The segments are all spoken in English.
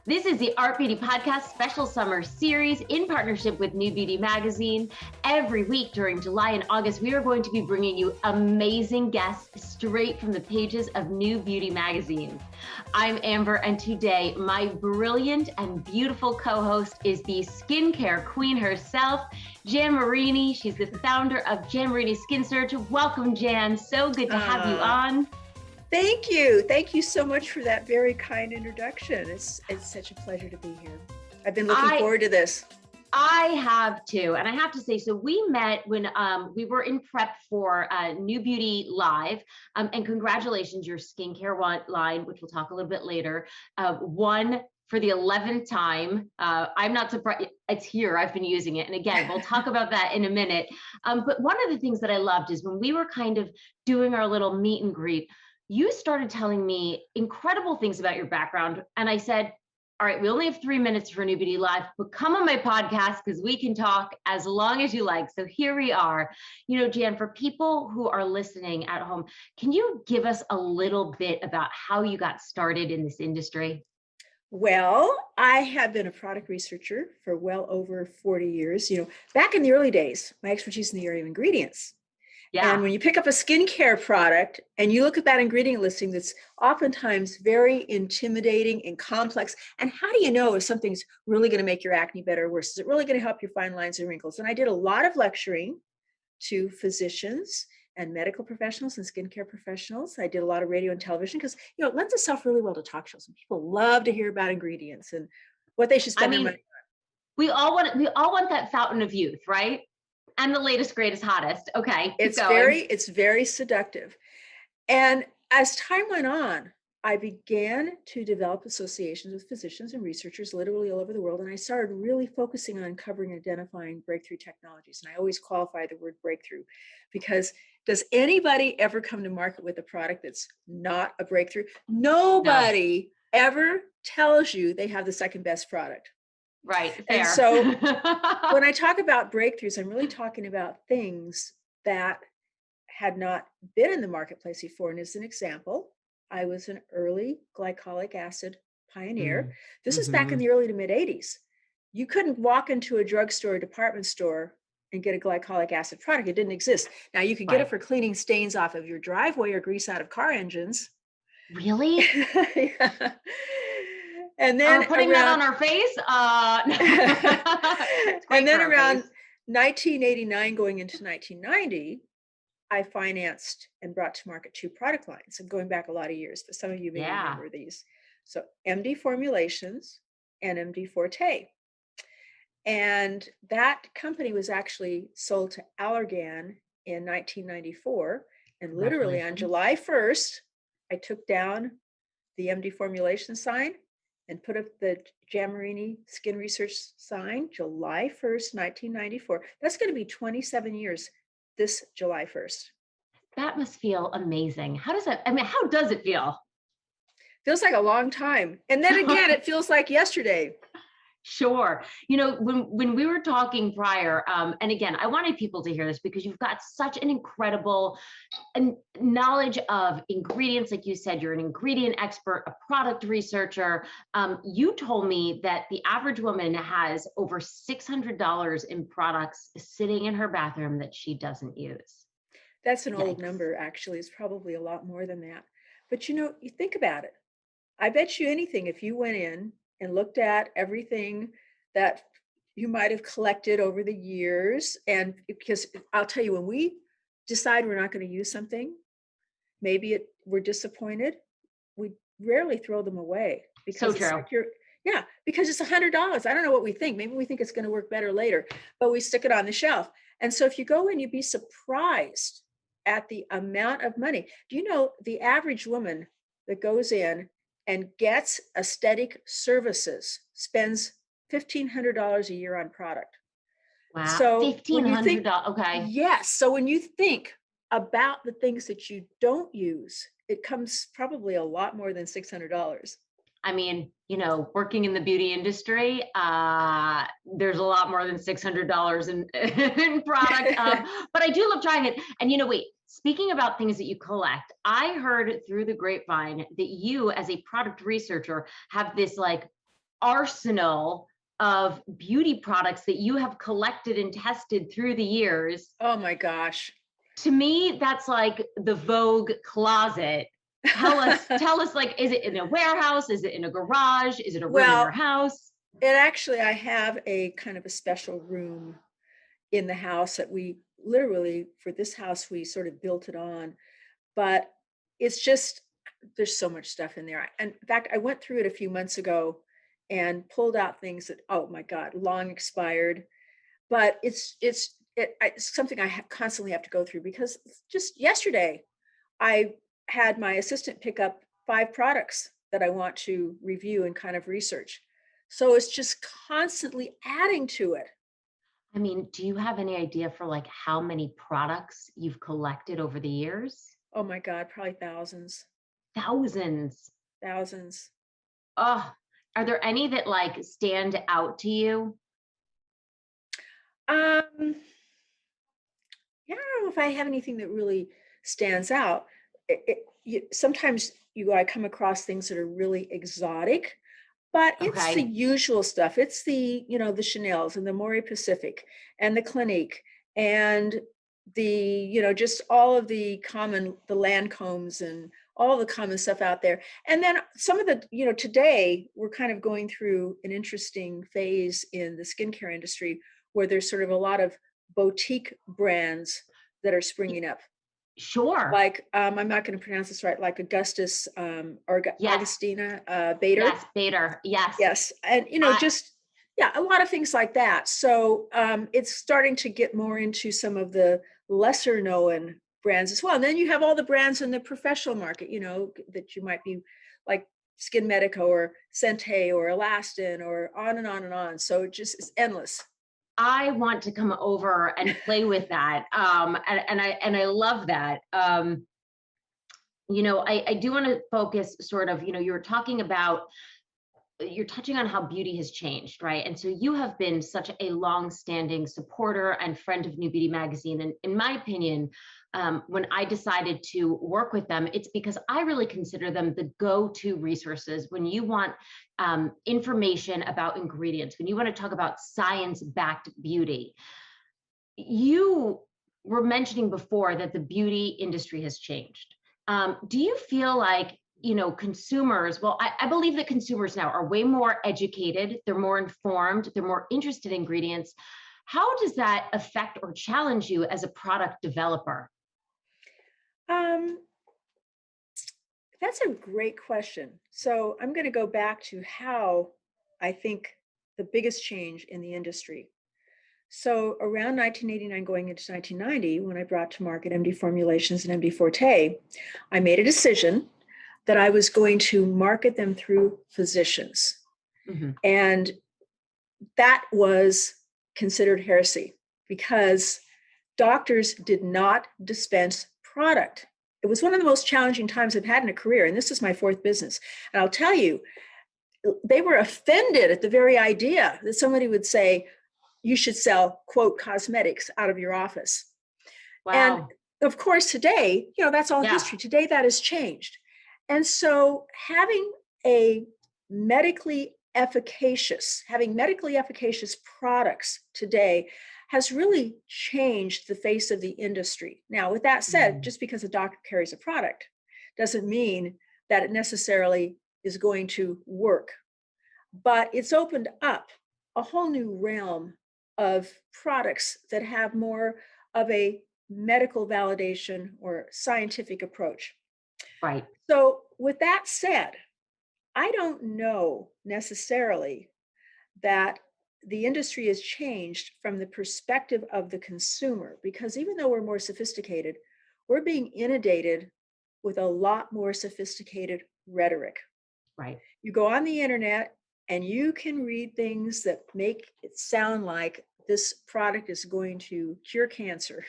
This is the Art Beauty Podcast special summer series in partnership with NewBeauty Magazine. Every week during July and August, we are going to be bringing you amazing guests straight from the pages of NewBeauty Magazine. I'm Amber, and today my brilliant and beautiful co-host is the skincare queen herself, Jan Marini. She's the founder of Jan Marini Skin Surge. Welcome, Jan. So good to have you on. Thank you. Thank you so much for that very kind introduction. It's such a pleasure to be here. I've been looking forward to this. I have too. And I have to say, so we met when we were in prep for NewBeauty Live. And congratulations, your skincare line, which we'll talk a little bit later, won for the 11th time. I'm not surprised. It's here. I've been using it. And again, we'll talk about that in a minute. But one of the things that I loved is when we were kind of doing our little meet and greet, you started telling me incredible things about your background. And I said, all right, we only have 3 minutes for NewBeauty Live, but come on my podcast because we can talk as long as you like. So here we are. You know, Jan, for people who are listening at home, can you give us a little bit about how you got started in this industry? Well, I have been a product researcher for well over 40 years. Back in the early days, my expertise in the area of ingredients. Yeah. And when you pick up a skincare product and you look at that ingredient listing, that's oftentimes very intimidating and complex. And how do you know if something's really going to make your acne better or worse? Is it really going to help your fine lines and wrinkles? And I did a lot of lecturing to physicians and medical professionals and skincare professionals. I did a lot of radio and television because, it lends itself really well to talk shows. And people love to hear about ingredients and what they should spend their money on. We all want that fountain of youth, right? And the latest, greatest, hottest. Okay. It's very seductive. And as time went on, I began to develop associations with physicians and researchers literally all over the world. And I started really focusing on uncovering and identifying breakthrough technologies. And I always qualify the word breakthrough because does anybody ever come to market with a product that's not a breakthrough? Nobody ever tells you they have the second best product. Right. Fair. And so when I talk about breakthroughs, I'm really talking about things that had not been in the marketplace before. And as an example, I was an early glycolic acid pioneer. This is back in the early to mid 80s. You couldn't walk into a drugstore or department store and get a glycolic acid product. It didn't exist. Now you could get it for cleaning stains off of your driveway or grease out of car engines. Really? Yeah. And then putting that on our face. And then around 1989, going into 1990, I financed and brought to market 2 product lines. I'm going back a lot of years, but some of you may remember these. So MD Formulations and MD Forte. And that company was actually sold to Allergan in 1994. And literally on July 1st, I took down the MD Formulation sign and put up the Jan Marini Skin Research sign, July 1st, 1994. That's going to be 27 years this July 1st. That must feel amazing. How does it feel? Feels like a long time. And then again, it feels like yesterday. Sure. When we were talking prior, and again, I wanted people to hear this because you've got such an incredible knowledge of ingredients. Like you said, you're an ingredient expert, a product researcher. You told me that the average woman has over $600 in products sitting in her bathroom that she doesn't use. That's an old number, actually. It's probably a lot more than that. But you think about it. I bet you anything, if you went in and looked at everything that you might have collected over the years. And because I'll tell you, when we decide we're not going to use something, maybe we're disappointed, we rarely throw them away. Because so true. Because it's $100. I don't know what we think. Maybe we think it's going to work better later, but we stick it on the shelf. And so if you go in, you'd be surprised at the amount of money. Do you know the average woman that goes in and gets aesthetic services spends $1,500 a year on product? Wow. So $1,500. Okay. Yes. So when you think about the things that you don't use, it comes probably a lot more than $600. I mean, working in the beauty industry, there's a lot more than $600 in product, but I do love trying it. And wait, speaking about things that you collect, I heard through the grapevine that you as a product researcher have this arsenal of beauty products that you have collected and tested through the years. Oh my gosh. To me, that's like the Vogue closet. Tell us, like, is it in a warehouse? Is it in a garage? Is it a room in your house? I have a kind of a special room in the house that we literally, for this house, we sort of built it on. But it's just, there's so much stuff in there. And in fact, I went through it a few months ago and pulled out things that, oh my God, long expired. But it's something I constantly have to go through, because just yesterday, I had my assistant pick up 5 products that I want to review and kind of research. So it's just constantly adding to it. I mean, do you have any idea for like how many products you've collected over the years? Oh my God, probably thousands, Thousands. thousands. Oh, are there any that like stand out to you? Um, yeah, I don't know if I have anything that really stands out. Sometimes I come across things that are really exotic, but it's the Okay. usual stuff. It's the, the Chanels and the Mori Pacific and the Clinique and the, just all of the Lancomes and all the common stuff out there. And then some of the, today we're kind of going through an interesting phase in the skincare industry where there's sort of a lot of boutique brands that are springing up. Sure. Like, I'm not going to pronounce this right, like Augustus or Yes. Augustina Bader. Yes, Bader. Yes. Yes. And, yeah, a lot of things like that. So it's starting to get more into some of the lesser known brands as well. And then you have all the brands in the professional market, that you might be like Skin Medico or Sente or Elastin or on and on and on. So it just is endless. I want to come over and play with that. And I love that. I do want to focus sort of, you're touching on how beauty has changed, right? And so you have been such a long-standing supporter and friend of NewBeauty Magazine. And in my opinion, when I decided to work with them, it's because I really consider them the go-to resources when you want information about ingredients, when you want to talk about science-backed beauty. You were mentioning before that the beauty industry has changed. Do you feel like consumers, well, I believe that consumers now are way more educated, they're more informed, they're more interested in ingredients. How does that affect or challenge you as a product developer? That's a great question. So I'm going to go back to how I think the biggest change in the industry. So around 1989 going into 1990, when I brought to market MD Formulations and MD Forte, I made a decision that I was going to market them through physicians. Mm-hmm. And that was considered heresy because doctors did not dispense product. It was one of the most challenging times I've had in a career. And this is my 4th business. And I'll tell you, they were offended at the very idea that somebody would say, you should sell, quote, cosmetics out of your office. Wow. And of course, today, that's all history. Today, that has changed. And so having medically efficacious products today has really changed the face of the industry. Now, with that said, just because a doctor carries a product doesn't mean that it necessarily is going to work. But it's opened up a whole new realm of products that have more of a medical validation or scientific approach. Right. So with that said, I don't know necessarily that the industry has changed from the perspective of the consumer, because even though we're more sophisticated, we're being inundated with a lot more sophisticated rhetoric. Right. You go on the internet and you can read things that make it sound like this product is going to cure cancer.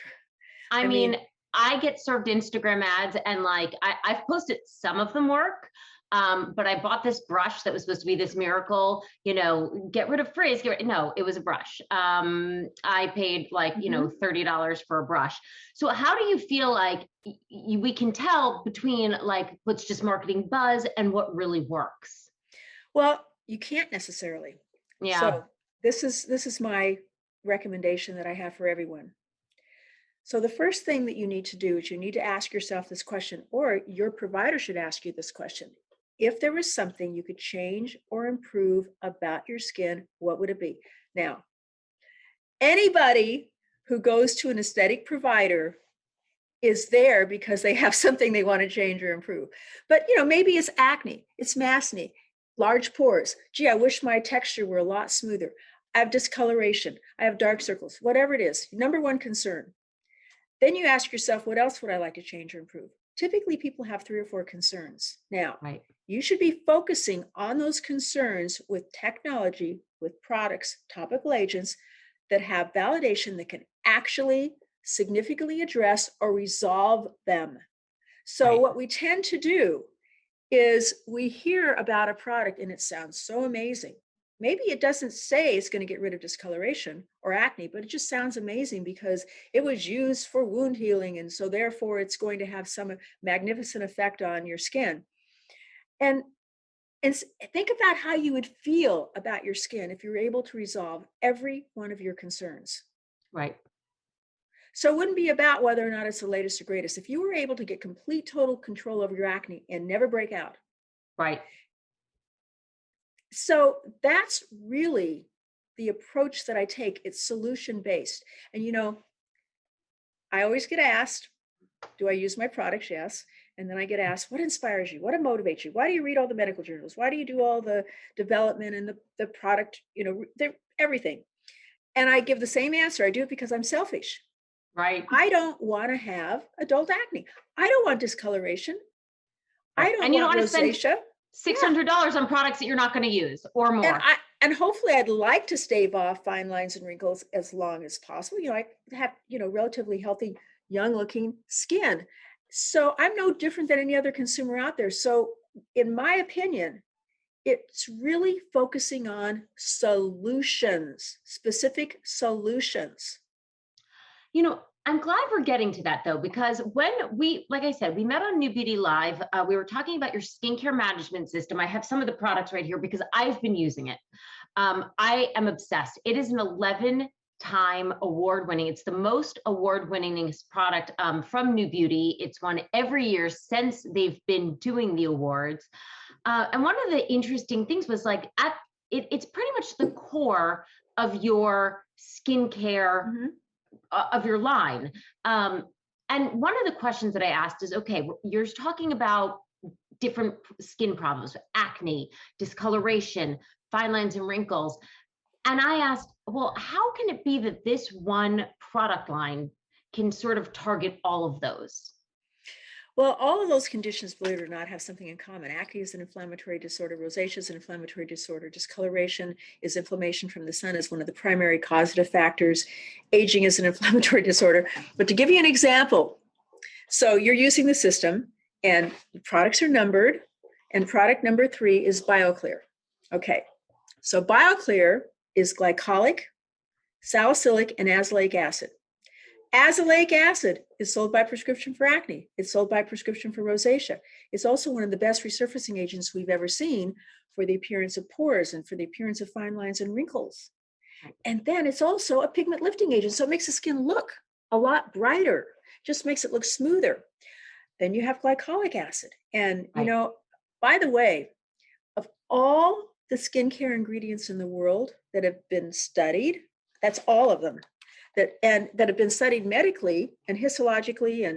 I mean, I get served Instagram ads and like, I've posted some of them work, but I bought this brush that was supposed to be this miracle, get rid of frizz. No, it was a brush. I paid like, $30 for a brush. So how do you feel like we can tell between like what's just marketing buzz and what really works? Well, You can't necessarily. Yeah. So this is my recommendation that I have for everyone. So the first thing that you need to do is you need to ask yourself this question, or your provider should ask you this question. If there was something you could change or improve about your skin, what would it be? Now, anybody who goes to an aesthetic provider is there because they have something they want to change or improve. But maybe it's acne, it's maskne, large pores. Gee, I wish my texture were a lot smoother. I have discoloration, I have dark circles, whatever it is, number one concern. Then you ask yourself, what else would I like to change or improve? Typically, people have 3 or 4 concerns. Now, Right. you should be focusing on those concerns with technology, with products, topical agents that have validation that can actually significantly address or resolve them. So Right. what we tend to do is we hear about a product and it sounds so amazing. Maybe it doesn't say it's going to get rid of discoloration or acne, but it just sounds amazing because it was used for wound healing. And so therefore it's going to have some magnificent effect on your skin. And think about how you would feel about your skin if you were able to resolve every one of your concerns. Right. So it wouldn't be about whether or not it's the latest or greatest. If you were able to get complete total control over your acne and never break out. Right. So that's really the approach that I take. It's solution based. And I always get asked, do I use my products? Yes. And then I get asked, what inspires you? What motivates you? Why do you read all the medical journals? Why do you do all the development and the product, everything? And I give the same answer. I do it because I'm selfish. Right. I don't want to have adult acne. I don't want discoloration. Right. I don't And you don't want want to spend rosacea. $600 on products that you're not going to use or more. And hopefully I'd like to stave off fine lines and wrinkles as long as possible. I have, relatively healthy, young looking skin. So I'm no different than any other consumer out there. So in my opinion, it's really focusing on solutions, specific solutions. I'm glad we're getting to that though, because when like I said, we met on New Beauty Live. We were talking about your skincare management system. I have some of the products right here because I've been using it. I am obsessed. It is an 11-time award winning. It's the most award winningest product from New Beauty. It's won every year since they've been doing the awards. And one of the interesting things was like it's pretty much the core of your skincare. Mm-hmm. Of your line. And one of the questions that I asked is, okay, you're talking about different skin problems, acne, discoloration, fine lines and wrinkles. And I asked, well, how can it be that this one product line can sort of target all of those? Well, all of those conditions, believe it or not, have something in common. Acne is an inflammatory disorder. Rosacea is an inflammatory disorder. Discoloration is inflammation from the sun, is one of the primary causative factors. Aging is an inflammatory disorder. But to give you an example, so you're using the system and the products are numbered, and product number 3 is BioClear. Okay, so BioClear is glycolic, salicylic, and azelaic acid. Azelaic acid is sold by prescription for acne. It's sold by prescription for rosacea. It's also one of the best resurfacing agents we've ever seen for the appearance of pores and for the appearance of fine lines and wrinkles. And then it's also a pigment lifting agent. So it makes the skin look a lot brighter, just makes it look smoother. Then you have glycolic acid. And, by the way, of all the skincare ingredients in the world that have been studied, that's all of them. That have been studied medically and histologically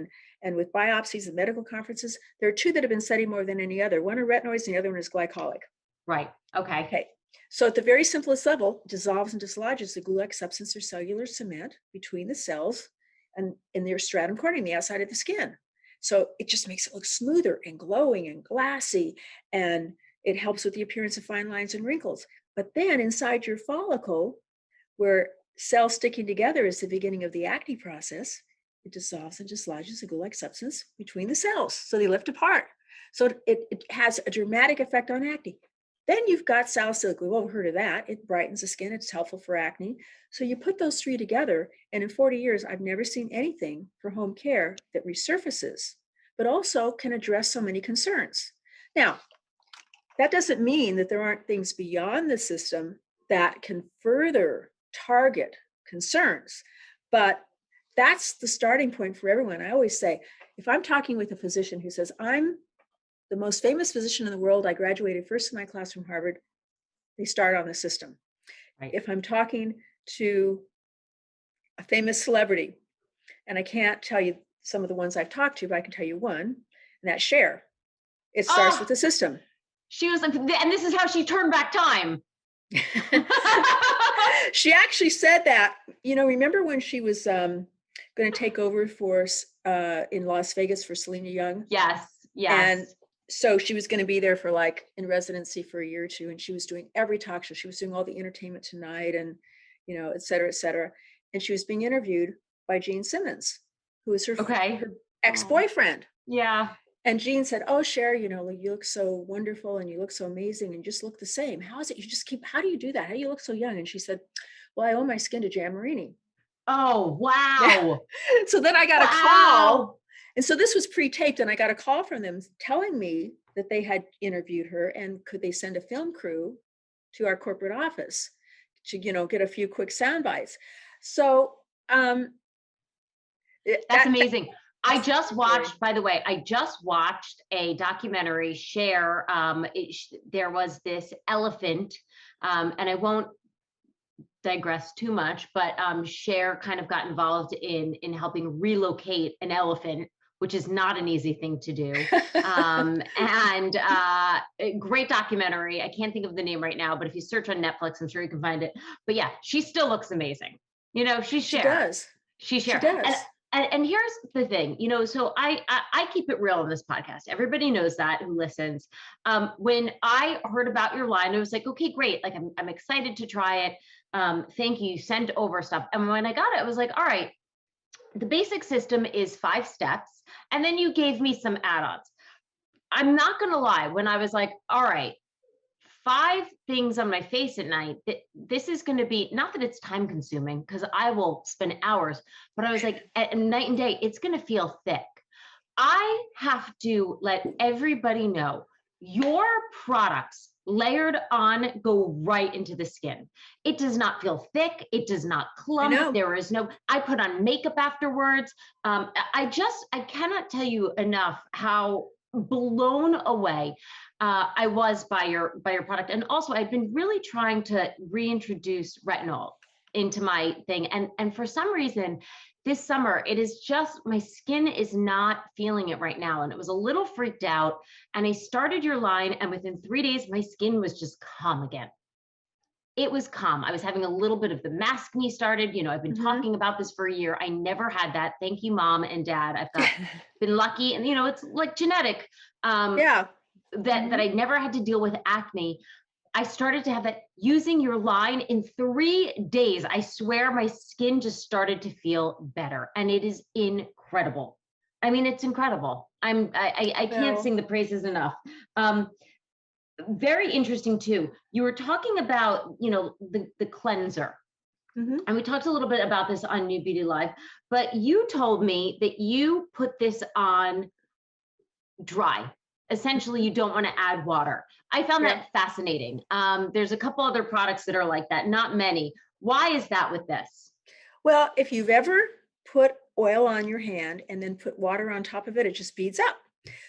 and with biopsies and medical conferences. There are 2 that have been studied more than any other. One are retinoids and the other one is glycolic. Right. Okay. So at the very simplest level, dissolves and dislodges the glue-like substance or cellular cement between the cells and in their stratum corneum, the outside of the skin. So it just makes it look smoother and glowing and glassy, and it helps with the appearance of fine lines and wrinkles. But then inside your follicle, where cells sticking together is the beginning of the acne process, it dissolves and dislodges the glue-like substance between the cells. So they lift apart. So it has a dramatic effect on acne. Then you've got salicylic. We've all heard of that. It brightens the skin. It's helpful for acne. So you put those 3 together, and in 40 years, I've never seen anything for home care that resurfaces, but also can address so many concerns. Now, That doesn't mean that there aren't things beyond the system that can further target concerns, but that's the starting point for everyone. I always say, if I'm talking with a physician who says, I'm the most famous physician in the world, I graduated first in my class from Harvard, they start on the system. Right. If I'm talking to a famous celebrity, and I can't tell you some of the ones I've talked to, but I can tell you one, and that's Cher. It starts with the system. She was like, and this is how she turned back time. She actually said that, remember when she was going to take over for in Las Vegas for Selena Young? Yes. And so she was going to be there for in residency for a year or two, and she was doing every talk show. She was doing all the Entertainment Tonight and, et cetera, et cetera. And she was being interviewed by Gene Simmons, who was her ex-boyfriend. Yeah. And Gene said, oh, Cher, you look so wonderful and you look so amazing and you just look the same. How is it how do you do that? How do you look so young? And she said, well, I owe my skin to Jan Marini. Oh, wow. So then I got a call. And so this was pre-taped, and I got a call from them telling me that they had interviewed her and could they send a film crew to our corporate office to, get a few quick sound bites. So that's amazing. I just watched, by the way, a documentary, Cher. There was this elephant, and I won't digress too much, but Cher kind of got involved in helping relocate an elephant, which is not an easy thing to do. Great documentary. I can't think of the name right now, but if you search on Netflix, I'm sure you can find it. But yeah, she still looks amazing. She's Cher. She does. She's Cher. She does. And here's the thing, so I keep it real in this podcast. Everybody knows that who listens. When I heard about your line, I was like, okay, great. Like, I'm excited to try it. Thank you. Send over stuff. And when I got it, I was like, all right, the basic system is 5 steps. And then you gave me some add-ons. I'm not going to lie. When I was like, all right, 5 things on my face at night, this is going to be, not that it's time consuming because I will spend hours, but I was like, at night and day, it's going to feel thick. I have to let everybody know your products layered on go right into the skin. It does not feel thick. It does not clump. There is I put on makeup afterwards. I cannot tell you enough how blown away I was by your product. And also I've been really trying to reintroduce retinol into my thing. And for some reason this summer, it is just, my skin is not feeling it right now. And it was a little freaked out. And I started your line, and within 3 days, my skin was just calm again. It was calm. I was having a little bit of the maskne started. I've been talking about this for a year. I never had that. Thank you, Mom and Dad. I've been lucky. And, it's like genetic. That I never had to deal with acne. I started to have that using your line in 3 days. I swear my skin just started to feel better, and it is incredible. I mean, it's incredible. I can't sing the praises enough. Very interesting too. You were talking about, the cleanser. And we talked a little bit about this on New Beauty Live, but you told me that you put this on dry. Essentially, you don't want to add water. I found that fascinating. There's a couple other products that are like that, not many. Why is that with this? Well, if you've ever put oil on your hand and then put water on top of it, it just beads up.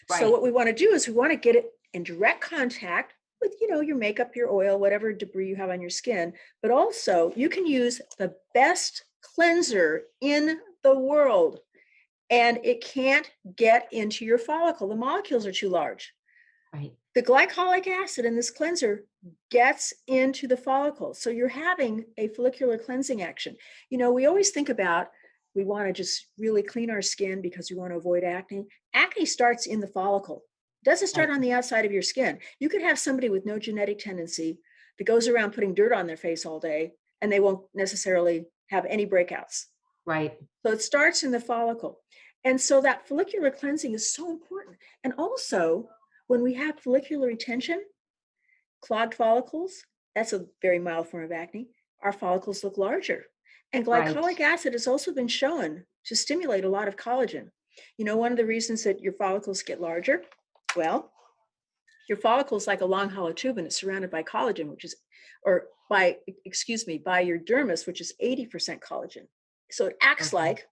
Right. So what we want to do is we want to get it in direct contact with, your makeup, your oil, whatever debris you have on your skin. But also you can use the best cleanser in the world, and it can't get into your follicle. The molecules are too large. Right. The glycolic acid in this cleanser gets into the follicle. So you're having a follicular cleansing action. We always think about, we want to just really clean our skin because we want to avoid acne. Acne starts in the follicle. It doesn't start on the outside of your skin. You could have somebody with no genetic tendency that goes around putting dirt on their face all day, and they won't necessarily have any breakouts. Right. So it starts in the follicle. And so that follicular cleansing is so important. And also, when we have follicular retention, clogged follicles, that's a very mild form of acne, our follicles look larger. And glycolic acid has also been shown to stimulate a lot of collagen. One of the reasons that your follicles get larger, well, Your follicle is like a long hollow tube and it's surrounded by collagen, by your dermis, which is 80% collagen. So it acts like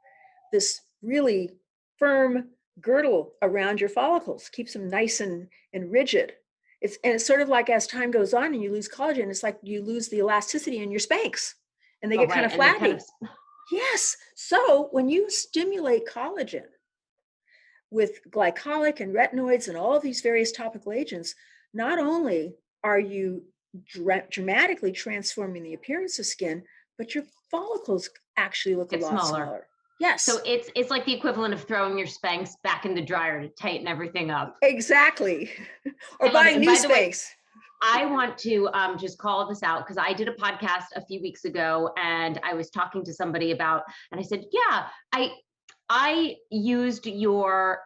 this really firm girdle around your follicles, keeps them nice and rigid. It's sort of like as time goes on and you lose collagen, it's like you lose the elasticity in your Spanx and they get kind of flabby. Yes. So when you stimulate collagen with glycolic and retinoids and all of these various topical agents, not only are you dramatically transforming the appearance of skin, but your follicles actually look a lot smaller. Yes. So it's like the equivalent of throwing your Spanx back in the dryer to tighten everything up. Exactly. Or buying new Spanx. I want to just call this out because I did a podcast a few weeks ago and I was talking to somebody about, and I said, yeah, I used your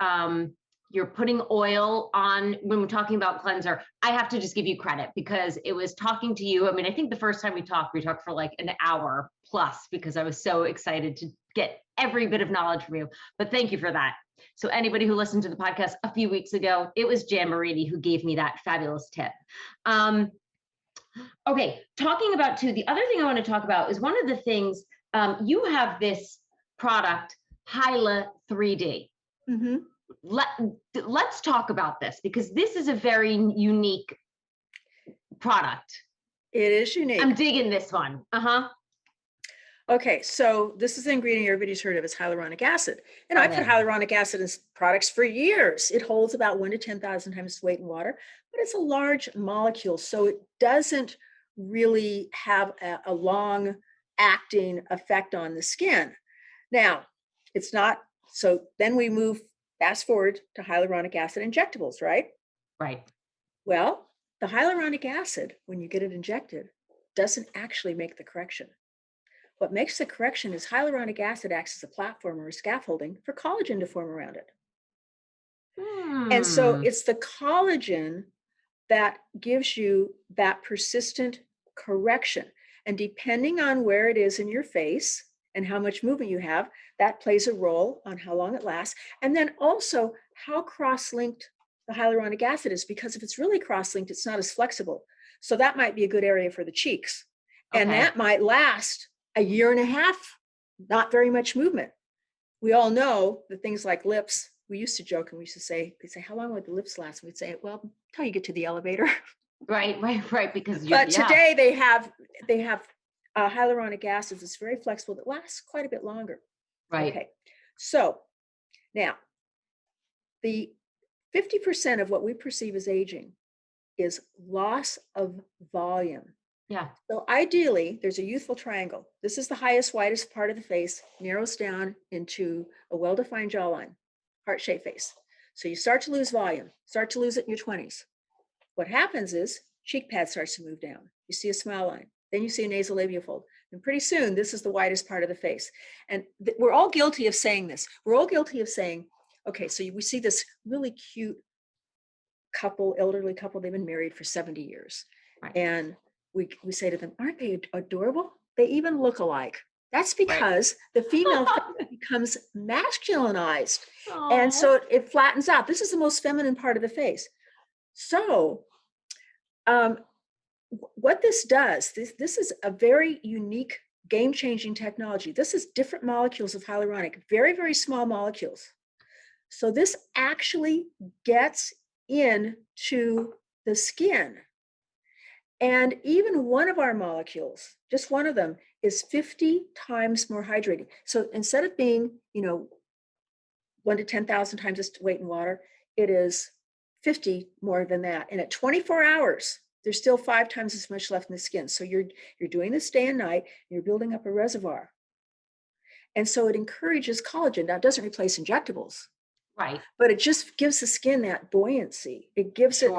you're putting oil on when we're talking about cleanser. I have to just give you credit because it was talking to you. I mean, I think the first time we talked for like an hour plus because I was so excited to get every bit of knowledge from you. But thank you for that. So anybody who listened to the podcast a few weeks ago, it was Jan Marini who gave me that fabulous tip. Okay, talking about too, the other thing I want to talk about is one of the things, you have this product, Hyla 3D. Mm-hmm. Let's talk about this because this is a very unique product. It is unique. I'm digging this one. Okay, so this is the ingredient everybody's heard of. It's hyaluronic acid. And I put hyaluronic acid in products for years. It holds about 1 to 10,000 times its weight in water, but it's a large molecule. So it doesn't really have a long acting effect on the skin. Now, it's not, so then we move fast forward to hyaluronic acid injectables, right? Right. Well, the hyaluronic acid, when you get it injected, doesn't actually make the correction. What makes the correction is hyaluronic acid acts as a platform or a scaffolding for collagen to form around it. And so it's the collagen that gives you that persistent correction. And depending on where it is in your face and how much movement you have, that plays a role on how long it lasts. And then also how cross-linked the hyaluronic acid is, because if it's really cross-linked, it's not as flexible. So that might be a good area for the cheeks. Okay. And that might last a year and a half, not very much movement. We all know that things like lips, we used to joke and we used to say, they'd say, how long would the lips last? And we'd say, well, until you get to the elevator. Right. Because today they have hyaluronic acid that's very flexible that lasts quite a bit longer. Right. Okay. So now the 50% of what we perceive as aging is loss of volume. Yeah. So ideally, there's a youthful triangle. This is the highest, widest part of the face, narrows down into a well-defined jawline, heart-shaped face. So you start to lose volume, start to lose it in your 20s. What happens is cheek pad starts to move down. You see a smile line. Then you see a nasolabial fold. And pretty soon, this is the widest part of the face. And we're all guilty of saying this. We're all guilty of saying, okay, so we see this really cute couple, elderly couple, they've been married for 70 years. Right. And we say to them, aren't they adorable? They even look alike. That's because the female becomes masculinized. Aww. And so it flattens out. This is the most feminine part of the face. So what this does, this is a very unique, game-changing technology. This is different molecules of hyaluronic, very, very small molecules. So this actually gets into the skin. And even one of our molecules, just one of them, is 50 times more hydrating. So instead of being, 1 to 10,000 times its weight in water, it is 50 more than that. And at 24 hours, there's still 5 times as much left in the skin. So you're doing this day and night, and you're building up a reservoir. And so it encourages collagen. Now, it doesn't replace injectables. Right. But it just gives the skin that buoyancy. It gives it,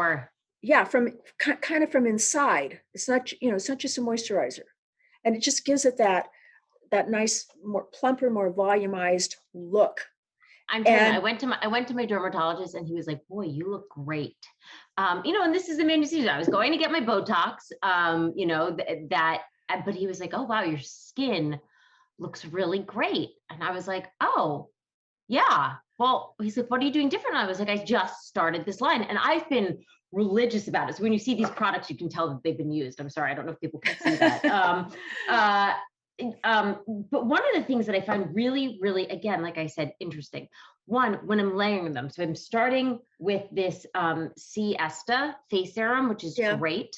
from kind of from inside. It's not, it's not just a moisturizer. And it just gives it that nice, more plumper, more volumized look. I'm telling you, I went to my dermatologist and he was like, boy, you look great. And this is the main season. I was going to get my Botox, but he was like, oh, wow, your skin looks really great. And I was like, oh, yeah. Well, he's like, what are you doing different? I was like, I just started this line and I've been religious about it. So when you see these products, you can tell that they've been used. I'm sorry, I don't know if people can see that. But one of the things that I find really, really, again, like I said, interesting. One, when I'm layering them. So I'm starting with this Siesta face serum, which is great.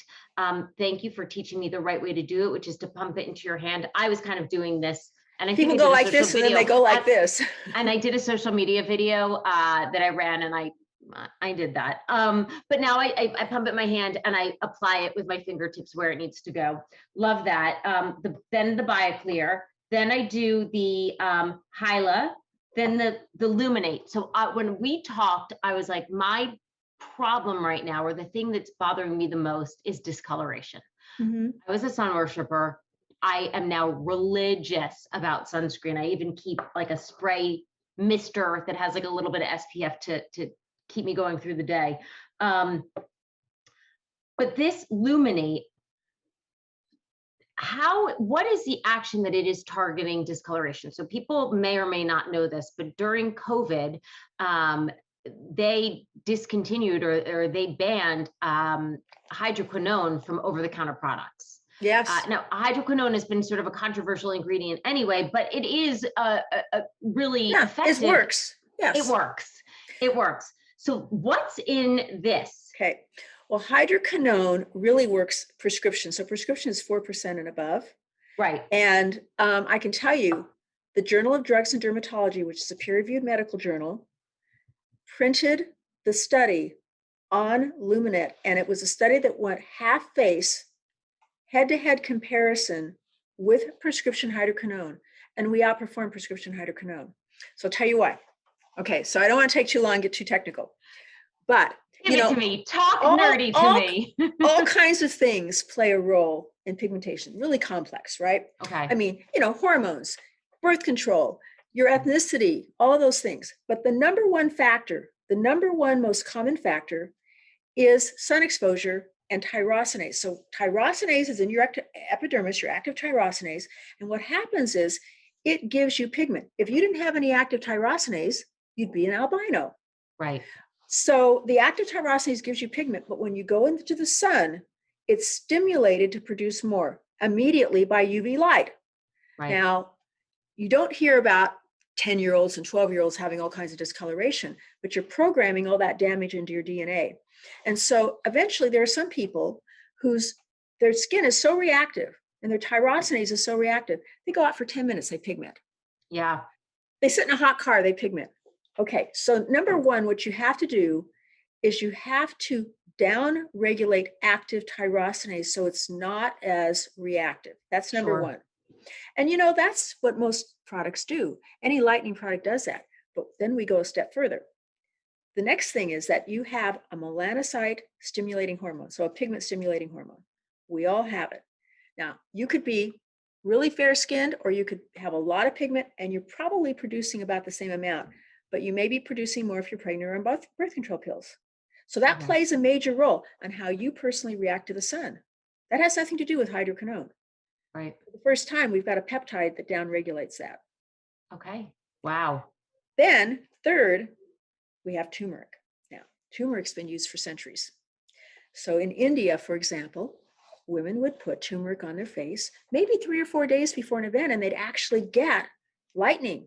Thank you for teaching me the right way to do it, which is to pump it into your hand. I was kind of doing this. And I people go like this and then they go like this. And I did a social media video that I ran, and I did that. But now I pump it in my hand and I apply it with my fingertips where it needs to go. Love that. Then the BioClear. Then I do the Hyla. Then the Luminate. So when we talked, I was like, my problem right now, or the thing that's bothering me the most, is discoloration. I was a sun worshiper. I am now religious about sunscreen. I even keep like a spray mister that has like a little bit of SPF to keep me going through the day. But this Luminate, what is the action that it is targeting discoloration? So people may or may not know this, but during COVID, they discontinued or they banned hydroquinone from over-the-counter products. Yes. Now, hydroquinone has been sort of a controversial ingredient anyway, but it is really effective. It works. Yes. It works. It works. So what's in this? Okay. Well, hydroquinone really works prescription. So prescription is 4% and above. Right. And I can tell you, the Journal of Drugs and Dermatology, which is a peer-reviewed medical journal, printed the study on Luminate. And it was a study that went half face, head-to-head comparison with prescription hydroquinone. And we outperformed prescription hydroquinone. So I'll tell you why. Okay, so I don't want to take too long, get too technical. But Give it to me. Talk nerdy to me. All kinds of things play a role in pigmentation, really complex, right? Okay. I mean, hormones, birth control, your ethnicity, all of those things. But the number one factor, the number one most common factor, is sun exposure and tyrosinase. So tyrosinase is in your epidermis, your active tyrosinase. And what happens is it gives you pigment. If you didn't have any active tyrosinase, you'd be an albino. Right. So the active tyrosinase gives you pigment, but when you go into the sun, it's stimulated to produce more immediately by UV light. Right. Now, you don't hear about 10-year-olds and 12-year-olds having all kinds of discoloration, but you're programming all that damage into your DNA. And so eventually there are some people their skin is so reactive and their tyrosinase is so reactive, they go out for 10 minutes, they pigment. Yeah. They sit in a hot car, they pigment. Okay, so number one, what you have to do is you have to down-regulate active tyrosinase so it's not as reactive. That's number one. And that's what most products do. Any lightening product does that. But then we go a step further. The next thing is that you have a melanocyte stimulating hormone, so a pigment stimulating hormone. We all have it. Now, you could be really fair-skinned or you could have a lot of pigment and you're probably producing about the same amount, but you may be producing more if you're pregnant or on birth control pills. So that plays a major role on how you personally react to the sun. That has nothing to do with hydroquinone. Right. For the first time, we've got a peptide that downregulates that. Okay. Wow. Then third, we have turmeric. Now, turmeric's been used for centuries. So in India, for example, women would put turmeric on their face, maybe 3 or 4 days before an event, and they'd actually get lightening.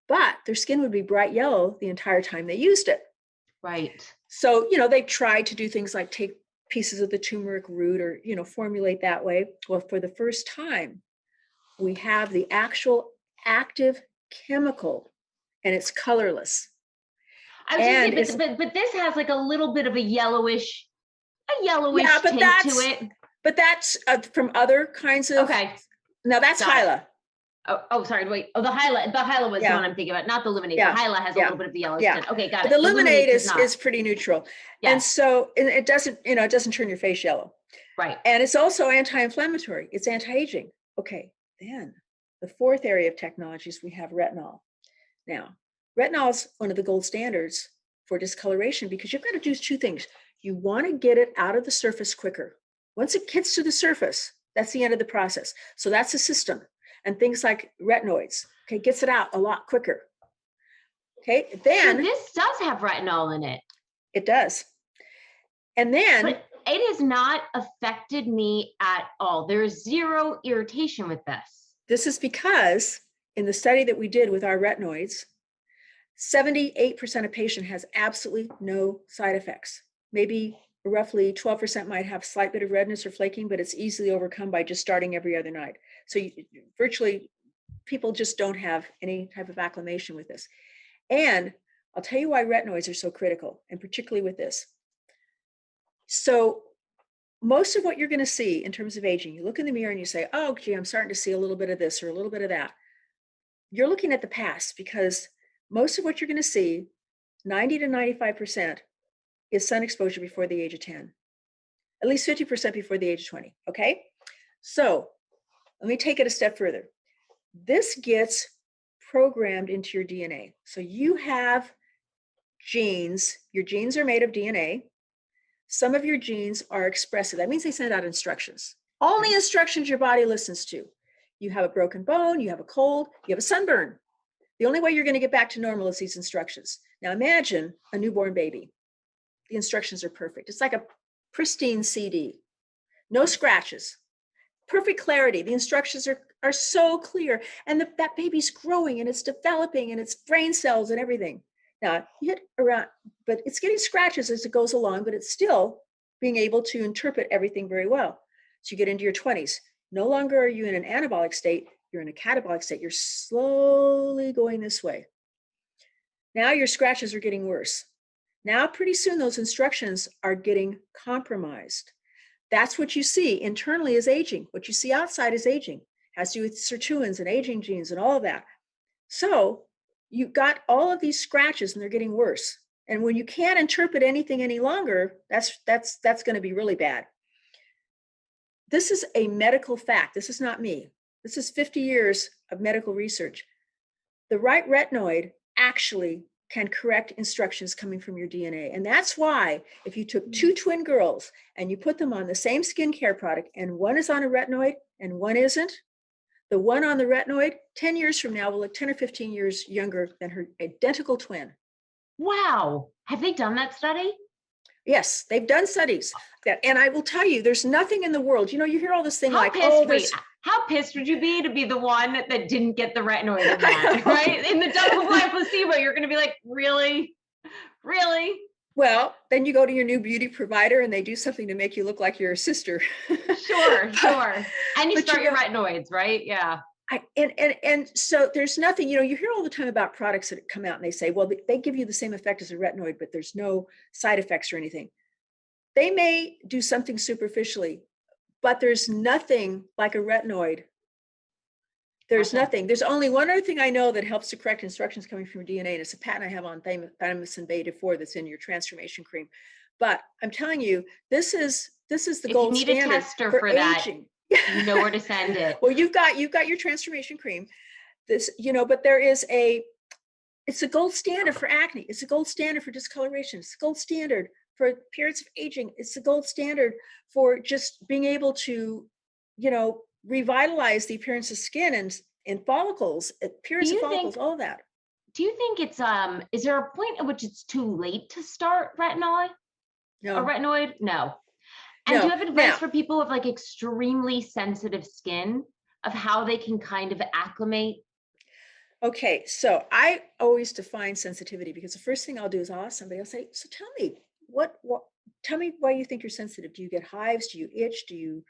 But their skin would be bright yellow the entire time they used it. Right. So, they tried to do things like take pieces of the turmeric root or, formulate that way. Well, for the first time, we have the actual active chemical and it's colorless. I was just saying, but this has like a little bit of a yellowish tint to it. But that's from other kinds of. Okay. Now that's Hyla. Oh, sorry. Wait. Oh, the Hyla was the one I'm thinking about, not the Luminate. Yeah. The Hyla has a little bit of the yellow tint. Okay, got it. The Luminate is pretty neutral. Yes. And so it doesn't, it doesn't turn your face yellow. Right. And it's also anti-inflammatory. It's anti-aging. Okay. Then the fourth area of technologies, we have retinol. Now, retinol is one of the gold standards for discoloration because you've got to do two things. You want to get it out of the surface quicker. Once it gets to the surface, that's the end of the process. So that's a system. And things like retinoids, gets it out a lot quicker. Okay, then. So this does have retinol in it. It does. And then but it has not affected me at all. There is zero irritation with this. This is because in the study that we did with our retinoids, 78% of patient has absolutely no side effects. Maybe roughly 12% might have a slight bit of redness or flaking, but it's easily overcome by just starting every other night. So virtually people just don't have any type of acclimation with this. And I'll tell you why retinoids are so critical, and particularly with this. So most of what you're going to see in terms of aging, you look in the mirror and you say, oh, gee, I'm starting to see a little bit of this or a little bit of that. You're looking at the past, because most of what you're going to see, 90 to 95%, is sun exposure before the age of 10, at least 50% before the age of 20. Okay. So let me take it a step further. This gets programmed into your DNA. So you have genes, your genes are made of DNA. Some of your genes are expressive. That means they send out instructions. Only instructions your body listens to. You have a broken bone, you have a cold, you have a sunburn. The only way you're going to get back to normal is these instructions. Now imagine a newborn baby. The instructions are perfect. It's like a pristine CD. No scratches. Perfect clarity. The instructions are so clear. And that baby's growing and it's developing and it's brain cells and everything. Now, you hit around, but it's getting scratches as it goes along, but it's still being able to interpret everything very well. So you get into your 20s. No longer are you in an anabolic state, you're in a catabolic state. You're slowly going this way. Now your scratches are getting worse. Now, pretty soon, those instructions are getting compromised. That's what you see internally is aging. What you see outside is aging. It has to do with sirtuins and aging genes and all of that. So you've got all of these scratches and they're getting worse. And when you can't interpret anything any longer, that's going to be really bad. This is a medical fact. This is not me. This is 50 years of medical research. The right retinoid actually can correct instructions coming from your DNA. And that's why if you took two twin girls and you put them on the same skincare product and one is on a retinoid and one isn't, the one on the retinoid 10 years from now will look 10 or 15 years younger than her identical twin. Wow. Have they done that study? Yes, they've done studies. And I will tell you, there's nothing in the world, you hear all this thing how pissed would you be to be the one that didn't get the retinoid in that, right? In the double-blind placebo, you're going to be like, really? Really? Well, then you go to your NewBeauty provider and they do something to make you look like your sister. Sure. And you start your retinoids, right? Yeah. And so there's nothing, you hear all the time about products that come out and they say, well, they give you the same effect as a retinoid, but there's no side effects or anything. They may do something superficially, but there's nothing like a retinoid. There's nothing. There's only one other thing I know that helps to correct instructions coming from your DNA, and it's a patent I have on thymosin beta-4 that's in your transformation cream. But I'm telling you, this is the gold standard. If you need a tester for that, you know where to send it. Well, you've got your transformation cream. This, but there is it's a gold standard for acne. It's a gold standard for discoloration. It's a gold standard for periods of aging. It's the gold standard for just being able to, revitalize the appearance of skin and follicles, appearance of follicles, all of that. Do you think it's, is there a point at which it's too late to start retinoid? No. Or retinoid? No. And do you have advice for people with extremely sensitive skin of how they can kind of acclimate? Okay, so I always define sensitivity, because the first thing I'll do is I'll ask somebody, I'll say, so tell me, tell me why you think you're sensitive. Do you get hives? Do you itch? Do you,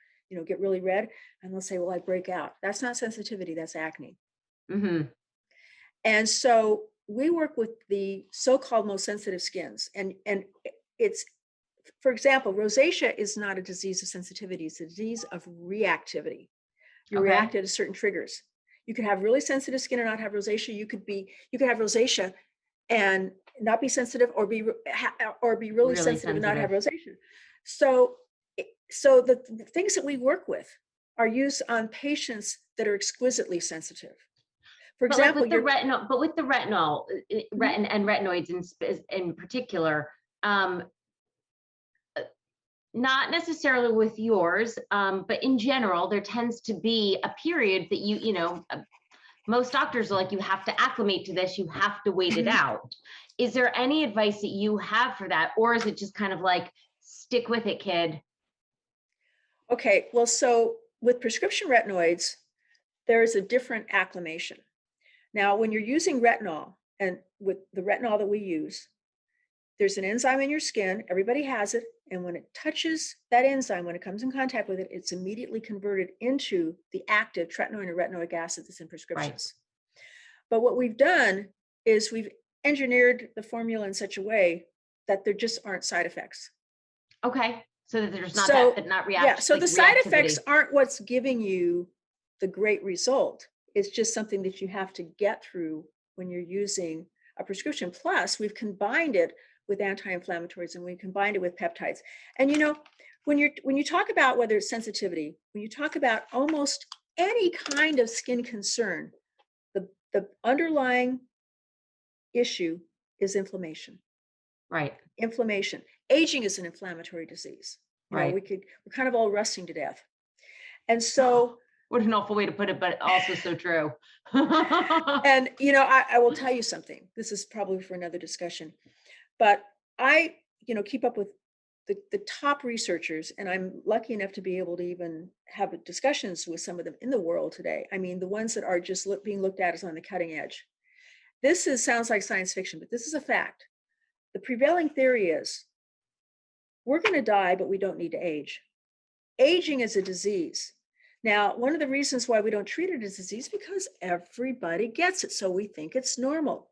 get really red? And they'll say, well, I break out. That's not sensitivity, that's acne. Mm-hmm. And so we work with the so-called most sensitive skins. And it's, for example, rosacea is not a disease of sensitivity. It's a disease of reactivity. You react to certain triggers. You could have really sensitive skin and not have rosacea. You could have rosacea and not be sensitive, or be really sensitive and not have rosacea. So the things that we work with are used on patients that are exquisitely sensitive. For example, with the retinol and retinoids in particular, not necessarily with yours, but in general, there tends to be a period that most doctors are like, you have to acclimate to this, you have to wait it out. Is there any advice that you have for that? Or is it just kind of like, Stick with it, kid. Okay, well, so with prescription retinoids, there is a different acclimation. Now, when you're using retinol, and with the retinol that we use, there's an enzyme in your skin, everybody has it, and when it touches that enzyme, when it comes in contact with it, it's immediately converted into the active tretinoin or retinoic acid that's in prescriptions. Right. But what we've done is we've engineered the formula in such a way that there just aren't side effects. Okay, so that there's not not reaction. Yeah, so like the side effects aren't what's giving you the great result. It's just something that you have to get through when you're using a prescription. Plus, we've combined it with anti-inflammatories, and we combined it with peptides. And when you talk about whether it's sensitivity, when you talk about almost any kind of skin concern, the underlying issue is inflammation. Right. Inflammation. Aging is an inflammatory disease. Right. We're kind of all rusting to death. And so what an awful way to put it, but also so true. And I will tell you something. This is probably for another discussion. But I, keep up with the top researchers, and I'm lucky enough to be able to even have discussions with some of them in the world today. I mean, the ones that are just being looked at as on the cutting edge. This sounds like science fiction, but this is a fact. The prevailing theory is we're going to die, but we don't need to age. Aging is a disease. Now, one of the reasons why we don't treat it as a disease is because everybody gets it, so we think it's normal.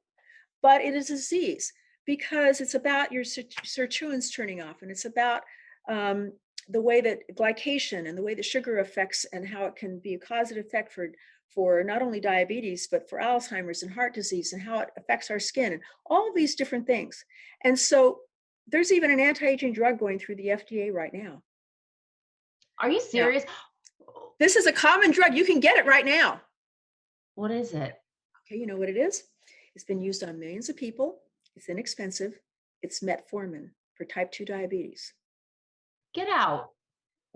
But it is a disease because it's about your sirtuins turning off, and it's about the way that glycation and the way that sugar affects and how it can be a causative effect for not only diabetes, but for Alzheimer's and heart disease, and how it affects our skin and all of these different things. And so there's even an anti-aging drug going through the FDA right now. Are you serious? Now, this is a common drug. You can get it right now. What is it? Okay, you know what it is? It's been used on millions of people. It's inexpensive. It's metformin for type 2 diabetes. Get out.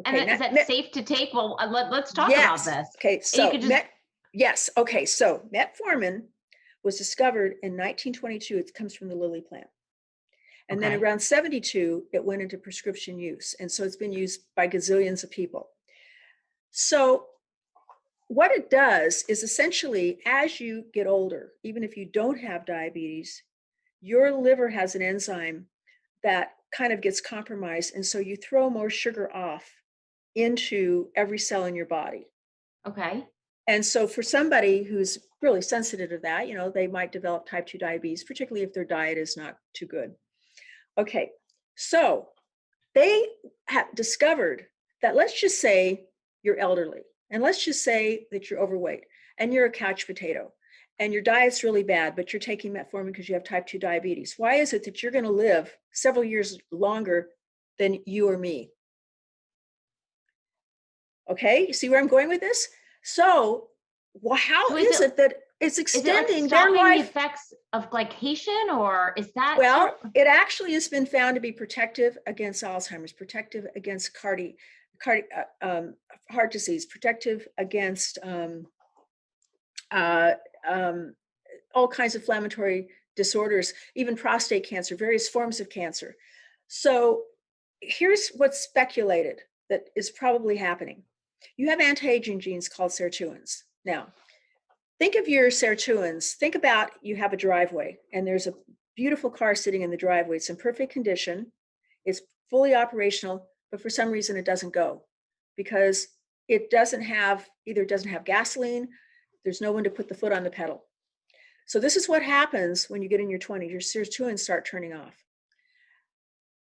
Okay, and is that safe to take? Well, let's talk about this. Okay, so yes. Okay, so metformin was discovered in 1922. It comes from the lily plant. And then around 72, it went into prescription use. And so it's been used by gazillions of people. So what it does is essentially, as you get older, even if you don't have diabetes, your liver has an enzyme that kind of gets compromised. And so you throw more sugar off into every cell in your body. Okay. And so for somebody who's really sensitive to that, they might develop type 2 diabetes, particularly if their diet is not too good. Okay, so they have discovered that, let's just say you're elderly, and let's just say that you're overweight and you're a couch potato and your diet's really bad, but you're taking metformin because you have type 2 diabetes. Why is it that you're going to live several years longer than you or me? Okay, you see where I'm going with this? So how is it that it's extending their life? The effects of glycation, or is that? Well, it actually has been found to be protective against Alzheimer's, protective against heart disease, protective against all kinds of inflammatory disorders, even prostate cancer, various forms of cancer. So here's what's speculated that is probably happening. You have anti-aging genes called sirtuins. Now, think of your sirtuins. Think about, you have a driveway and there's a beautiful car sitting in the driveway. It's in perfect condition. It's fully operational, but for some reason it doesn't go because it doesn't have gasoline. There's no one to put the foot on the pedal. So this is what happens when you get in your 20s. Your sirtuins start turning off.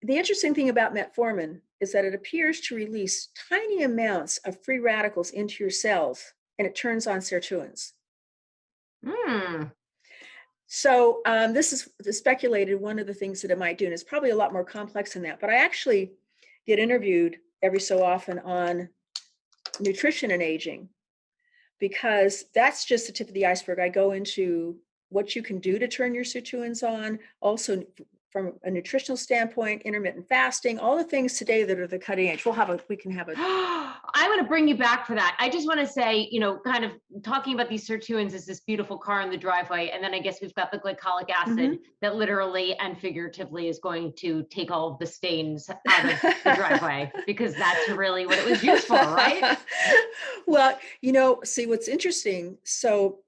The interesting thing about metformin is that it appears to release tiny amounts of free radicals into your cells, and it turns on sirtuins. So this is speculated one of the things that it might do, and it's probably a lot more complex than that. But I actually get interviewed every so often on nutrition and aging, because that's just the tip of the iceberg. I go into what you can do to turn your sirtuins on, also from a nutritional standpoint, intermittent fasting, all the things today that are the cutting edge. We can have a. I'm going to bring you back for that. I just want to say, kind of talking about these sirtuins as this beautiful car in the driveway. And then I guess we've got the glycolic acid that literally and figuratively is going to take all of the stains out of the driveway, because that's really what it was used for, right? Well, see what's interesting. So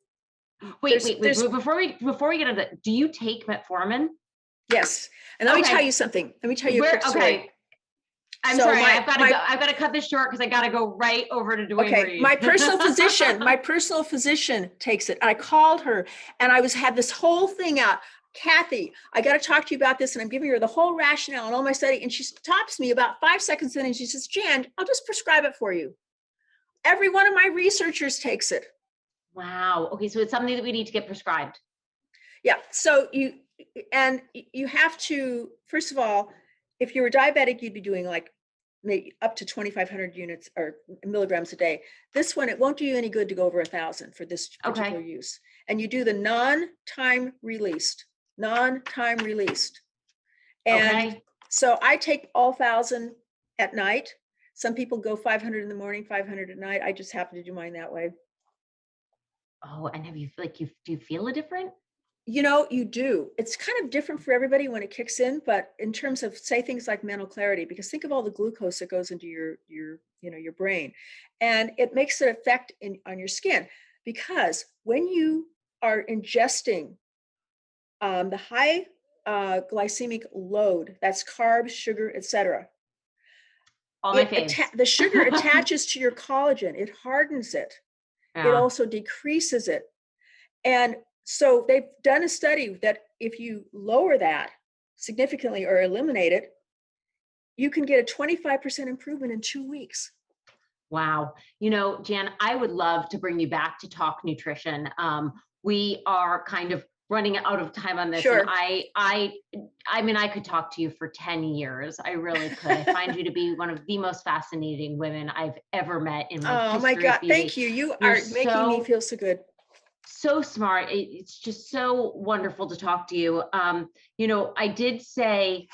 wait, before we get into that, do you take metformin? Yes. And let me tell you something. Let me tell you a quick story. Okay. I'm sorry, I've got to cut this short because I got to go right over to Dwayne Reed. My personal physician takes it. I called her and I had this whole thing out. Kathy, I got to talk to you about this. And I'm giving her the whole rationale and all my study. And she stops me about 5 seconds in and she says, Jan, I'll just prescribe it for you. Every one of my researchers takes it. Wow. Okay. So it's something that we need to get prescribed. Yeah. So you have to, first of all, if you were diabetic, you'd be doing like maybe up to 2,500 units or milligrams a day. This one, it won't do you any good to go over 1,000 for this particular use. And you do the non-time released. And so I take all 1,000 at night. Some people go 500 in the morning, 500 at night. I just happen to do mine that way. Oh, and do you feel a different? You do. It's kind of different for everybody when it kicks in, but in terms of, say, things like mental clarity, because think of all the glucose that goes into your brain, and it makes an effect on your skin. Because when you are ingesting the high glycemic load, that's carbs, sugar, etc., the sugar attaches to your collagen. It hardens it. Yeah. It also decreases it, and so they've done a study that if you lower that significantly or eliminate it, you can get a 25% improvement in 2 weeks. Wow. Jan, I would love to bring you back to talk nutrition. We are kind of running out of time on this. Sure. And I mean, I could talk to you for 10 years. I really could. I find you to be one of the most fascinating women I've ever met in my history. Oh my God. Thank you. You're making me feel so good. So smart. It's just so wonderful to talk to you. I did say,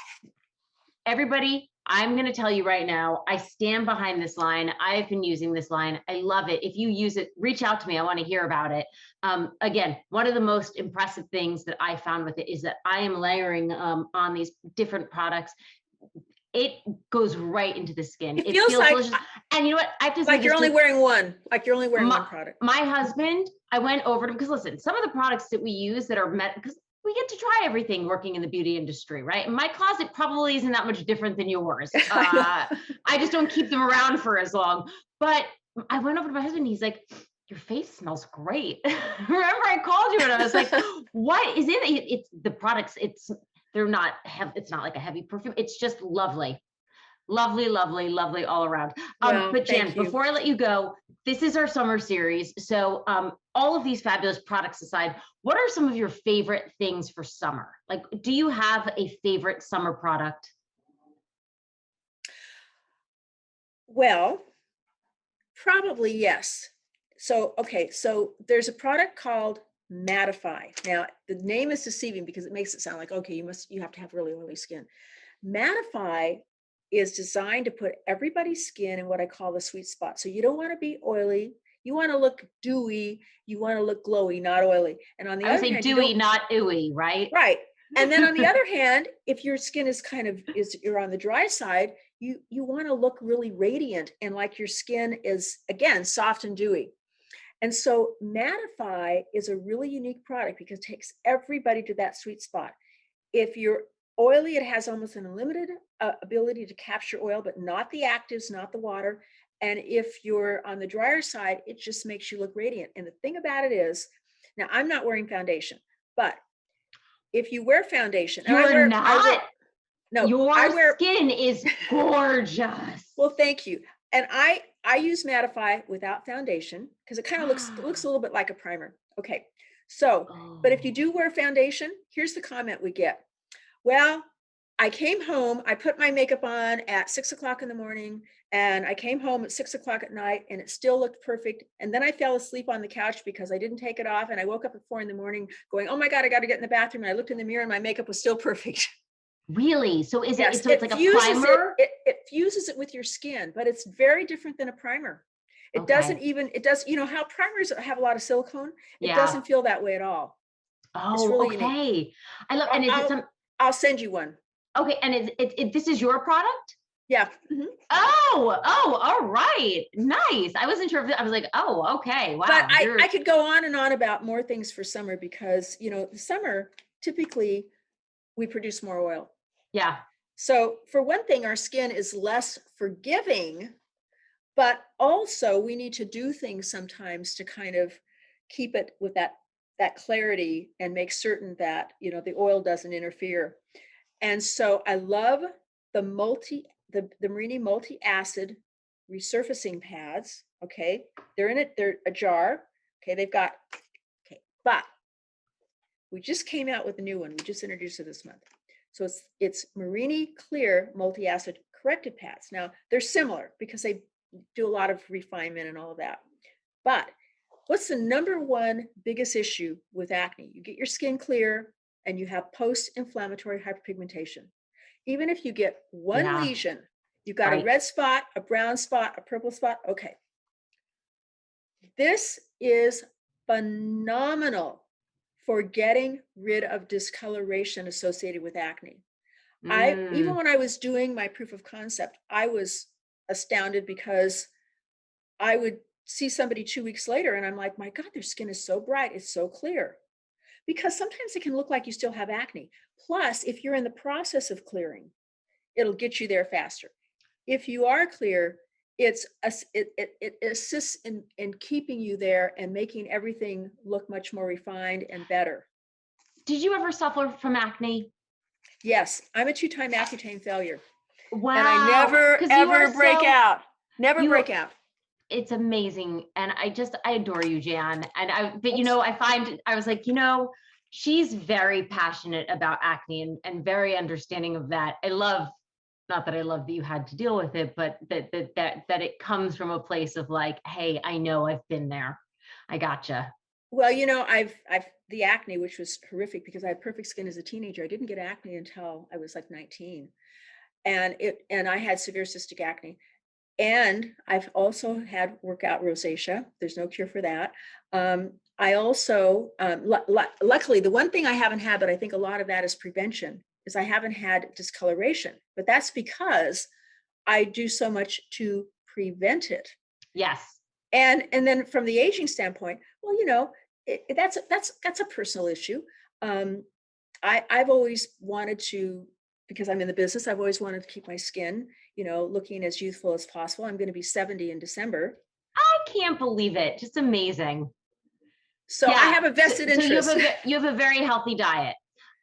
everybody, I'm going to tell you right now, I stand behind this line. I've been using this line. I love it. If you use it, reach out to me. I want to hear about it. Again, one of the most impressive things that I found with it is that I am layering on these different products. It goes right into the skin. It feels delicious. And you know what? I have to say, like you're only wearing one. Like you're only wearing one product. My husband, I went over to him because listen, some of the products that we use that are because we get to try everything working in the beauty industry, right? And my closet probably isn't that much different than yours. I just don't keep them around for as long. But I went over to my husband and he's like, your face smells great. Remember I called you and I was like, what is it? It's the products. It's not like a heavy perfume. It's just lovely. Lovely, lovely, lovely all around. But Jan, before I let you go, this is our summer series. So all of these fabulous products aside, what are some of your favorite things for summer? Like, do you have a favorite summer product? Well, probably yes. So there's a product called Mattify. Now, the name is deceiving because it makes it sound like, okay, you have to have really oily skin. Mattify is designed to put everybody's skin in what I call the sweet spot. So you don't want to be oily. You want to look dewy. You want to look glowy, not oily. And on the other hand, dewy, not ooey, right? Right. And then on the other hand, if your skin is you're on the dry side, you want to look really radiant and like your skin is, again, soft and dewy. And so Mattify is a really unique product because it takes everybody to that sweet spot. If you're oily, it has almost an unlimited ability to capture oil, but not the actives, not the water. And if you're on the drier side, it just makes you look radiant. And the thing about it is, now I'm not wearing foundation, but if you wear foundation, your skin is gorgeous. Well, thank you. And I use Mattify without foundation because it kind of looks a little bit like a primer. Okay. So, but if you do wear foundation, here's the comment we get. Well, I came home, I put my makeup on at 6 o'clock in the morning and I came home at 6 o'clock at night and it still looked perfect. And then I fell asleep on the couch because I didn't take it off. And I woke up at 4 in the morning going, oh my God, I got to get in the bathroom. And I looked in the mirror and my makeup was still perfect. Really? So is Yes, it, so it's like a primer? it fuses it with your skin, but it's very different than a primer. It doesn't Okay. even, it does, you know how primers have a lot of silicone? It Yeah. doesn't feel that way at all. It's Oh, really unique. okay. I love, I'll, and is it I'll, some, I'll send you one. okay. And is it, this is your product? Yeah. Oh, all right. Nice. I wasn't sure if I was like, oh, okay. But Wow. I could go on and on about more things for summer because, you know, the summer, typically we produce more oil. Yeah. So for one thing, our skin is less forgiving, but also we need to do things sometimes to kind of keep it with that clarity and make certain that, you know, the oil doesn't interfere. And so I love the Marini multi-acid resurfacing pads. Okay. They're a jar. Okay. But we just came out with a new one. We just introduced it this month. So it's Marini Clear multi-acid corrected pads. Now they're similar because they do a lot of refinement and all of that. But what's the number one biggest issue with acne? You get your skin clear and you have post-inflammatory hyperpigmentation. Even if you get one lesion, you've got a red spot, a brown spot, a purple spot. Okay. This is phenomenal for getting rid of discoloration associated with acne. Even when I was doing my proof of concept, I was astounded because I would see somebody 2 weeks later and I'm like, my God, their skin is so bright. It's so clear. Because sometimes it can look like you still have acne. Plus, if you're in the process of clearing, it'll get you there faster. If you are clear, it assists in keeping you there and making everything look much more refined and better. Did you ever suffer from acne? Yes, I'm a 2-time Accutane failure. Wow. And I never, ever break out. Never break out. It's amazing. And I adore you, Jan. But you know, I was like, you know, she's very passionate about acne and very understanding of that. Not that I love that you had to deal with it, but that it comes from a place of like, hey, I know I've been there. I gotcha. Well, you know, I've the acne, which was horrific because I had perfect skin as a teenager. I didn't get acne until I was like 19. And I had severe cystic acne. And I've also had workout rosacea. There's no cure for that. I also, luckily, the one thing I haven't had, but I think a lot of that is prevention, is I haven't had discoloration. But that's because I do so much to prevent it. Yes. And then from the aging standpoint, well, you know, that's a personal issue. I've always wanted to, because I'm in the business, I've always wanted to keep my skin, you know, looking as youthful as possible. I'm going to be 70 in December. I can't believe it. Just amazing. So I have a vested interest. So you have a very healthy diet.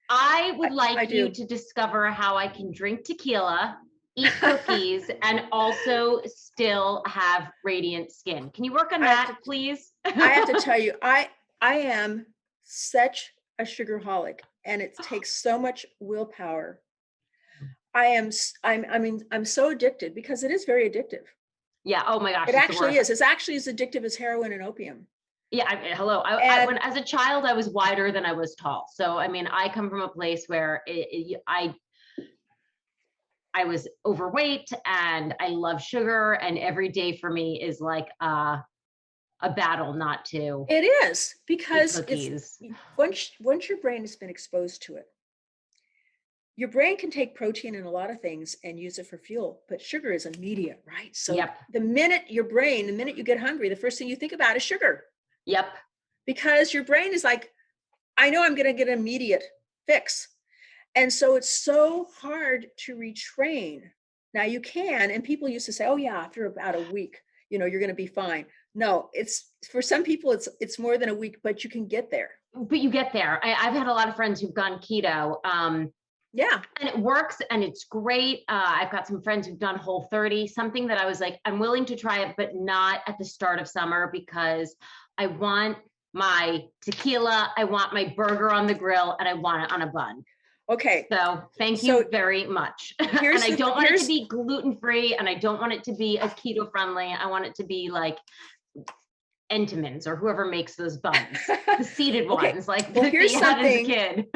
I would like you to discover how I can drink tequila, eat cookies, and also still have radiant skin. Can you work on that, please? I have to tell you, I am such a sugarholic, and it takes so much willpower. I'm so addicted because it is very addictive. Yeah. Oh my gosh. It actually is. It's actually as addictive as heroin and opium. Yeah. Hello. When as a child, I was wider than I was tall. So, I mean, I come from a place where I was overweight and I love sugar, and every day for me is like a battle not to. It is, because once your brain has been exposed to it, your brain can take protein and a lot of things and use it for fuel, but sugar is immediate, right? So the minute you get hungry, the first thing you think about is sugar. Yep. Because your brain is like, I know I'm going to get an immediate fix. And so it's so hard to retrain. Now you can, and people used to say, oh yeah, after about a week, you know, you're going to be fine. No, it's for some people, it's more than a week, but you can get there. But you get there. I've had a lot of friends who've gone keto. Yeah. And it works and it's great. I've got some friends who've done Whole30, something that I was like, I'm willing to try it, but not at the start of summer because I want my tequila, I want my burger on the grill, and I want it on a bun. Okay. So thank you very much. And I don't want it to be gluten-free, and I don't want it to be a keto friendly. I want it to be like Entenmann's or whoever makes those buns, the seeded Okay. ones, like Well, that here's you had as a something kid.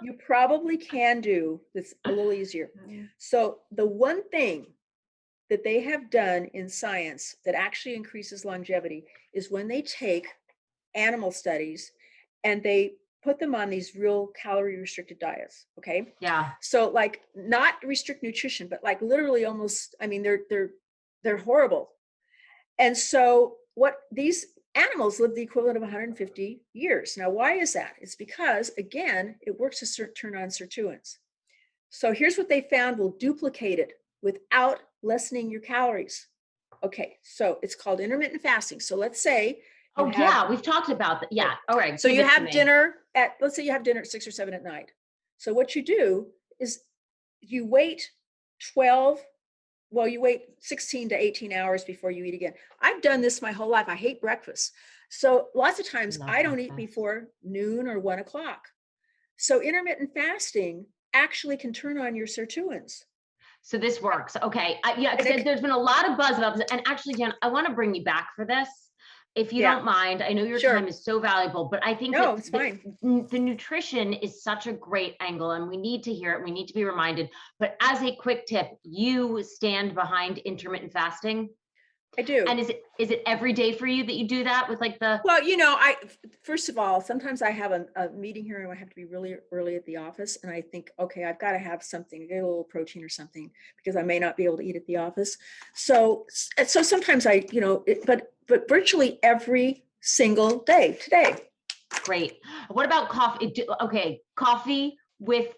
you probably can do that's a little easier. So the one thing that they have done in science that actually increases longevity is when they take animal studies and they put them on these real calorie restricted diets. Okay. Yeah. So like not restrict nutrition, but like literally almost, I mean, they're horrible. And so what these animals live the equivalent of 150 years. Now, why is that? It's because, again, it works to turn on sirtuins. So here's what they found will duplicate it without lessening your calories. Okay, so it's called intermittent fasting. So let's say yeah, we've talked about that. Yeah, all right. So you have dinner at, let's say you have dinner at 6 or 7 at night. So what you do is you wait 16 to 18 hours before you eat again. I've done this my whole life. I hate breakfast. So lots of times I don't eat before noon or 1 o'clock. So intermittent fasting actually can turn on your sirtuins. So this works. Okay. Yeah, because there's been a lot of buzz about this. And actually, Jan, I want to bring you back for this. If you don't mind, I know your time is so valuable, but I think it's fine. The nutrition is such a great angle and we need to hear it. We need to be reminded. But as a quick tip, you stand behind intermittent fasting? I do. And is it every day for you that you do that with like the? Well, first of all, sometimes I have a meeting here and I have to be really early at the office. And I think, okay, I've got to have something, get a little protein or something because I may not be able to eat at the office. So sometimes but virtually every single day today. Great. What about coffee? Okay. Coffee with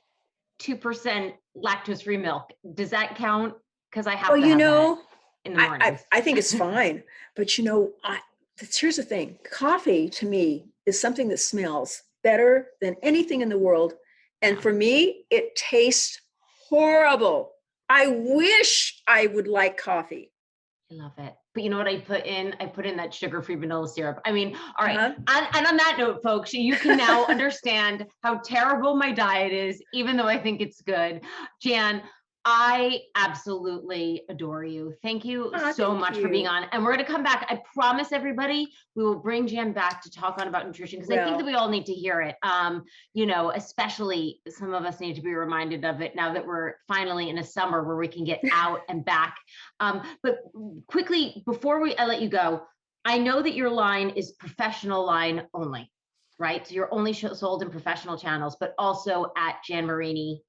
2% lactose-free milk. Does that count? Because I have to have that in the mornings. I think it's fine. But here's the thing. Coffee to me is something that smells better than anything in the world. And for me, it tastes horrible. I wish I would like coffee. I love it. But you know what I put in? I put in that sugar-free vanilla syrup. I mean, all right. And on that note, folks, you can now understand how terrible my diet is, even though I think it's good. Jan, I absolutely adore you. Thank you so much for being on. And we're going to come back. I promise everybody, we will bring Jan back to talk on about nutrition because I think that we all need to hear it. Especially some of us need to be reminded of it now that we're finally in a summer where we can get out and back. But quickly, before I let you go, I know that your line is professional line only, right? So you're only sold in professional channels, but also at Jan Marini.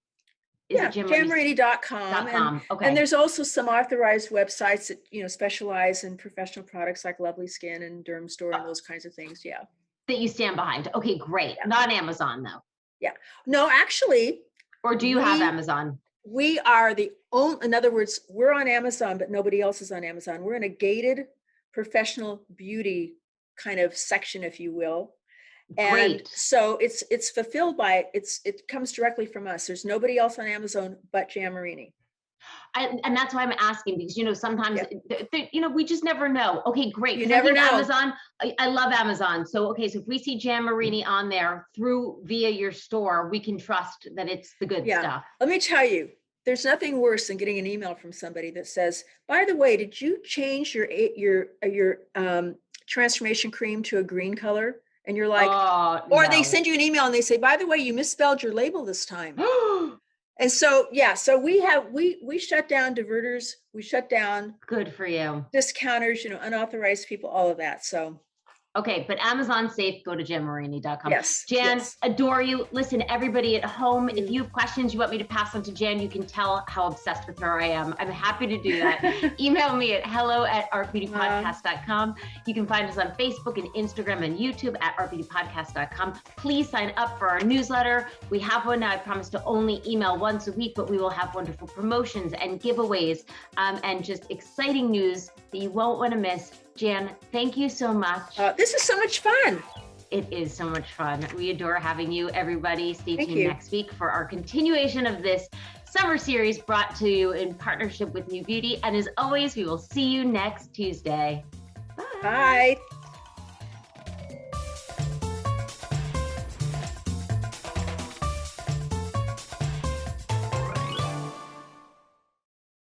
JanMarini.com. And there's also some authorized websites that, specialize in professional products like Lovely Skin and Derm Store and those kinds of things. Yeah. That you stand behind. Okay, great. Yeah. Not Amazon though. Yeah. No, actually. Or do you have Amazon? We are the only, in other words, we're on Amazon, but nobody else is on Amazon. We're in a gated professional beauty kind of section, if you will. And so it's fulfilled by it comes directly from us. There's nobody else on Amazon but Jan Marini. And that's why I'm asking because sometimes we just never know. Okay, great. You never know. Amazon, I love Amazon. So so if we see Jan Marini on there via your store, we can trust that it's the good stuff. Let me tell you, there's nothing worse than getting an email from somebody that says, "By the way, did you change your transformation cream to a green color?" And you're like, they send you an email and they say, "By the way, you misspelled your label this time." And so, so we shut down diverters. We shut down. Good for you. Discounters, unauthorized people, all of that. So. Okay, but Amazon safe, go to janmarini.com. Yes. Jan, adore you. Listen, everybody at home, if you have questions you want me to pass on to Jan, you can tell how obsessed with her I am. I'm happy to do that. Email me at hello@artbeautypodcast.com. You can find us on Facebook and Instagram and YouTube at artbeautypodcast.com. Please sign up for our newsletter. We have one now. I promise to only email once a week, but we will have wonderful promotions and giveaways and just exciting news that you won't want to miss. Jan, thank you so much. This is so much fun. It is so much fun. We adore having you, everybody. Stay tuned next week for our continuation of this summer series brought to you in partnership with NewBeauty. And as always, we will see you next Tuesday. Bye. Bye.